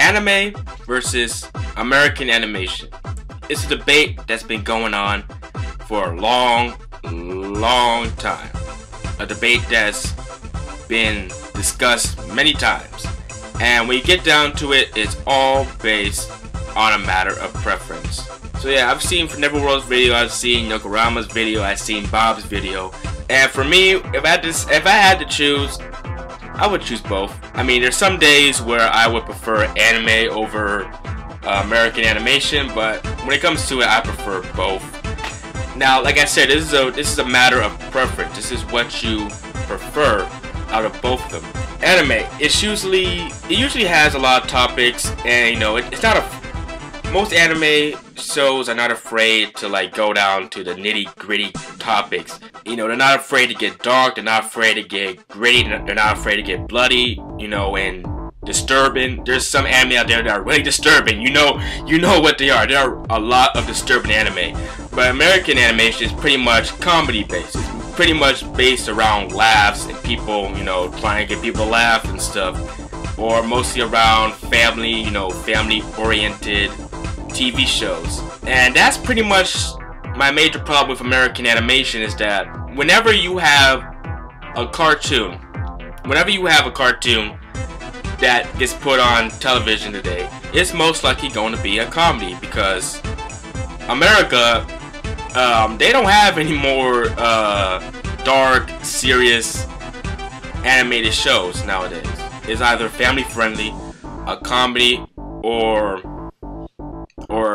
Anime versus American animation. It's a debate that's been going on for a long time. A debate that's been discussed many times. And when you get down to it, it's all based on a matter of preference. So yeah, I've seen Neverworld's video, I've seen Yokorama's video, I've seen Bob's video. And for me, if I had to choose, I would choose both. I mean, there's some days where I would prefer anime over American animation, but when it comes to it, I prefer both. Now, like I said, this is a matter of preference. This is what you prefer out of both of them. Anime, it usually has a lot of topics, and you know, it's not most anime shows are not afraid to like go down to the nitty-gritty topics. You know, they're not afraid to get dark, they're not afraid to get gritty, they're not afraid to get bloody, you know, and disturbing. There's some anime out there that are really disturbing. You know what they are. There are a lot of disturbing anime. But American animation is pretty much comedy based. It's pretty much based around laughs and people, you know, trying to get people to laugh and stuff. Or mostly around family, you know, family-oriented TV shows. And that's pretty much my major problem with American animation, is that whenever you have a cartoon that gets put on television today, it's most likely going to be a comedy, because America, they don't have any more dark, serious animated shows nowadays. It's either family friendly, a comedy, or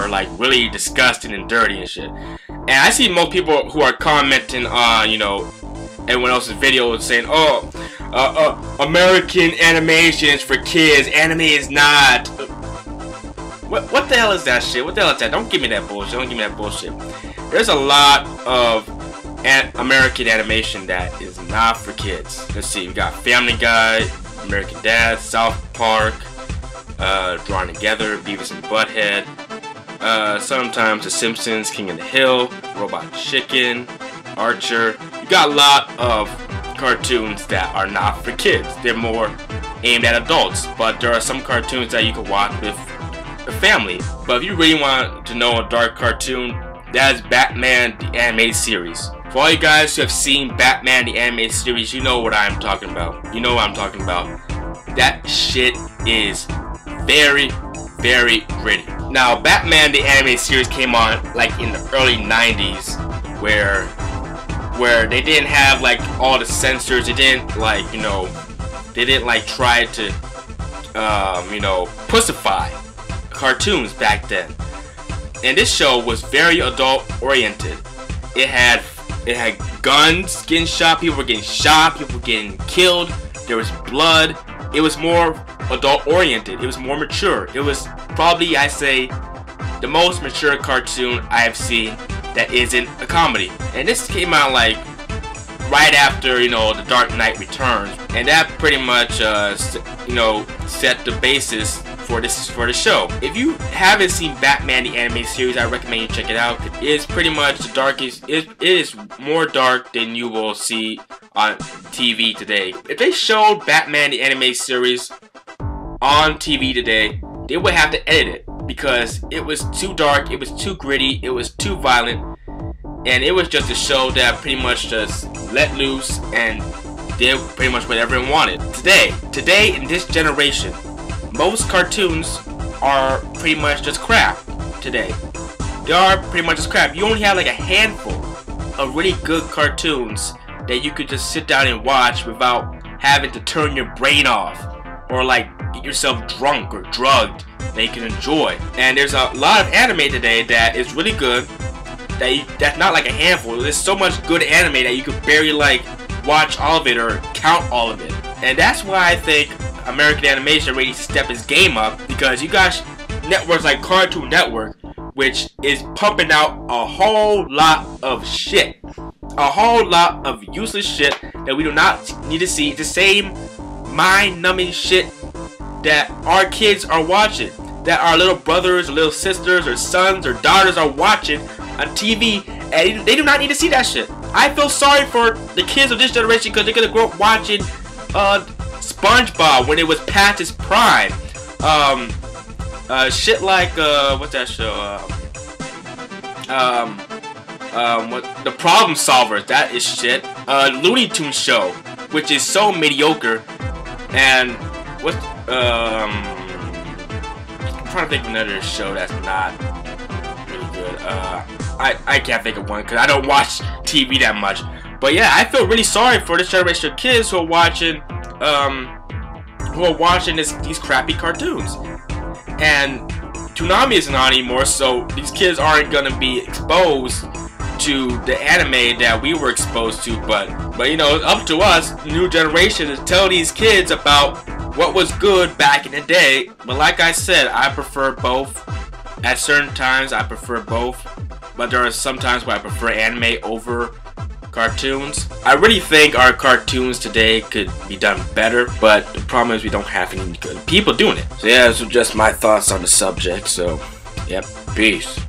like really disgusting and dirty and shit. And I see most people who are commenting on, you know, everyone else's videos saying, oh, American animation is for kids, anime is not. What the hell is that shit? What the hell is that? Don't give me that bullshit. Don't give me that bullshit. There's a lot of American animation that is not for kids. Let's see, we got Family Guy, American Dad, South Park, Drawn Together, Beavis and Butthead, sometimes The Simpsons, King of the Hill, Robot Chicken, Archer. You got a lot of cartoons that are not for kids. They're more aimed at adults, but there are some cartoons that you can watch with a family. But if you really want to know a dark cartoon, that is Batman the Animated Series. For all you guys who have seen Batman the Animated Series, you know what I'm talking about. You know what I'm talking about. That shit is very, very gritty. Now, Batman the Animated Series came on like in the early 90s, where they didn't have like all the censors. They didn't like, you know, they didn't like try to you know, pussify cartoons back then. And this show was very adult oriented. It had guns getting shot, people were getting shot, people were getting killed, there was blood. It was more adult oriented, it was more mature. It was probably, I say, the most mature cartoon I have seen that isn't a comedy. And this came out like right after, you know, The Dark Knight Returns, and that pretty much you know, set the basis for the show. If you haven't seen Batman the Animated Series, I recommend you check it out. It is pretty much the darkest. It is more dark than you will see on TV today. If they showed Batman the Animated Series on TV today, they would have to edit it, because it was too dark, it was too gritty, it was too violent, and it was just a show that pretty much just let loose and did pretty much whatever it wanted. Today in this generation, most cartoons are pretty much just crap today. They are pretty much just crap. You only have like a handful of really good cartoons that you could just sit down and watch without having to turn your brain off, or like get yourself drunk or drugged that you can enjoy. And there's a lot of anime today that is really good, that's not like a handful. There's so much good anime that you could barely like watch all of it or count all of it. And that's why I think American animation really needs to step its game up, because you got networks like Cartoon Network, which is pumping out a whole lot of shit. A whole lot of useless shit that we do not need to see. The same mind-numbing shit that our kids are watching, that our little brothers or little sisters or sons or daughters are watching on TV, and they do not need to see that shit. I feel sorry for the kids of this generation, because they're gonna grow up watching SpongeBob when it was past its prime. Shit like what's that show? What the Problem Solvers? That is shit. Looney Tunes show, which is so mediocre. And what? I'm trying to think of another show that's not really good. I can't think of one because I don't watch TV that much. But yeah, I feel really sorry for this generation of kids who are watching these crappy cartoons. And Toonami isn't on anymore, so these kids aren't gonna be exposed to the anime that we were exposed to. But you know, it's up to us, new generation, to tell these kids about what was good back in the day. But like I said, I prefer both. At certain times, I prefer both. But there are some times where I prefer anime over cartoons. I really think our cartoons today could be done better, but the problem is we don't have any good people doing it. So yeah, those are just my thoughts on the subject. So, yep, peace.